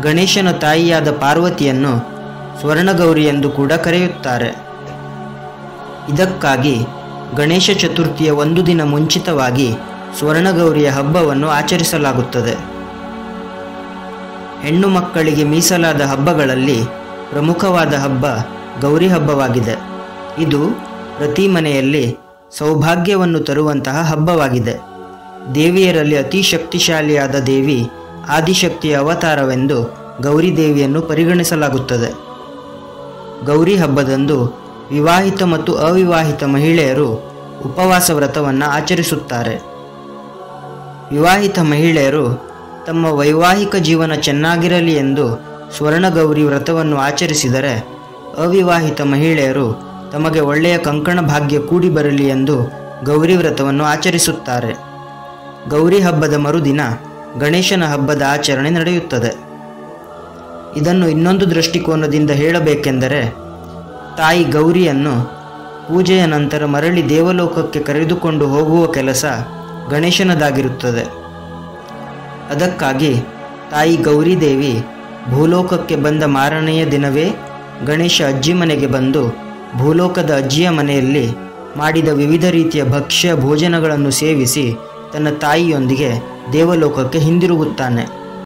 ಗಣೇಶನ ತಾಯಿಯಾದ ಪಾರ್ವತಿಯನ್ನು ಸ್ವರ್ಣಗೌರಿ ಎಂದು ಕೂಡ ಕರೆಯುತ್ತಾರೆ. ಇದಕ್ಕಾಗಿ ಗಣೇಶ ಚತುರ್ಥಿಯ ಒಂದು ದಿನ ಮುಂಚಿತವಾಗಿ ಸ್ವರ್ಣಗೌರಿಯ ಹಬ್ಬವನ್ನು ಆಚರಿಸಲಾಗುತ್ತದೆ. ಹೆಣ್ಣು ಮಕ್ಕಳಿಗೆ ಮೀಸಲಾದ ಹಬ್ಬಗಳಲ್ಲಿ ಪ್ರಮುಖವಾದ ಹಬ್ಬ ಗೌರಿ ಹಬ್ಬವಾಗಿದೆ. ಇದು ಪ್ರತಿ ಮನೆಯಲ್ಲಿ ಸೌಭಾಗ್ಯವನ್ನು ತರುವಂತಹ ಹಬ್ಬವಾಗಿದೆ. ದೇವಿಯರಲ್ಲಿ ಅತಿ ಶಕ್ತಿಶಾಲಿಯಾದ ದೇವಿ ಆದಿಶಕ್ತಿಯ ಅವತಾರವೆಂದು ಗೌರಿ ದೇವಿಯನ್ನು ಪರಿಗಣಿಸಲಾಗುತ್ತದೆ. ಗೌರಿ ಹಬ್ಬದಂದು ವಿವಾಹಿತ ಮತ್ತು ಅವಿವಾಹಿತ ಮಹಿಳೆಯರು ಉಪವಾಸ ವ್ರತವನ್ನು ಆಚರಿಸುತ್ತಾರೆ. ವಿವಾಹಿತ ಮಹಿಳೆಯರು ತಮ್ಮ ವೈವಾಹಿಕ ಜೀವನ ಚೆನ್ನಾಗಿರಲಿ ಎಂದು ಸ್ವರ್ಣಗೌರಿ ವ್ರತವನ್ನು ಆಚರಿಸಿದರೆ, ಅವಿವಾಹಿತ ಮಹಿಳೆಯರು ತಮಗೆ ಒಳ್ಳೆಯ ಕಂಕಣ ಭಾಗ್ಯ ಕೂಡಿ ಬರಲಿ ಎಂದು ಗೌರಿ ವ್ರತವನ್ನು ಆಚರಿಸುತ್ತಾರೆ. ಗೌರಿ ಹಬ್ಬದ ಮರುದಿನ ಗಣೇಶನ ಹಬ್ಬದ ಆಚರಣೆ ನಡೆಯುತ್ತದೆ. ಇದನ್ನು ಇನ್ನೊಂದು ದೃಷ್ಟಿಕೋನದಿಂದ ಹೇಳಬೇಕೆಂದರೆ, ತಾಯಿ ಗೌರಿಯನ್ನು ಪೂಜೆಯ ನಂತರ ಮರಳಿ ದೇವಲೋಕಕ್ಕೆ ಕರೆದುಕೊಂಡು ಹೋಗುವ ಕೆಲಸ ಗಣೇಶನದಾಗಿರುತ್ತದೆ. ಅದಕ್ಕಾಗಿ ತಾಯಿ ಗೌರಿದೇವಿ ಭೂಲೋಕಕ್ಕೆ ಬಂದ ಮಾರನೆಯ ದಿನವೇ ಗಣೇಶ ಅಜ್ಜಿ ಮನೆಗೆ ಬಂದು ಭೂಲೋಕದ ಅಜ್ಜಿಯ ಮನೆಯಲ್ಲಿ ಮಾಡಿದ ವಿವಿಧ ರೀತಿಯ ಭಕ್ಷ್ಯ ಭೋಜನಗಳನ್ನು ಸೇವಿಸಿ ತನ್ನ ತಾಯಿಯೊಂದಿಗೆ ದೇವಲೋಕಕ್ಕೆ ಹಿಂದಿರುಗುತ್ತಾನೆ.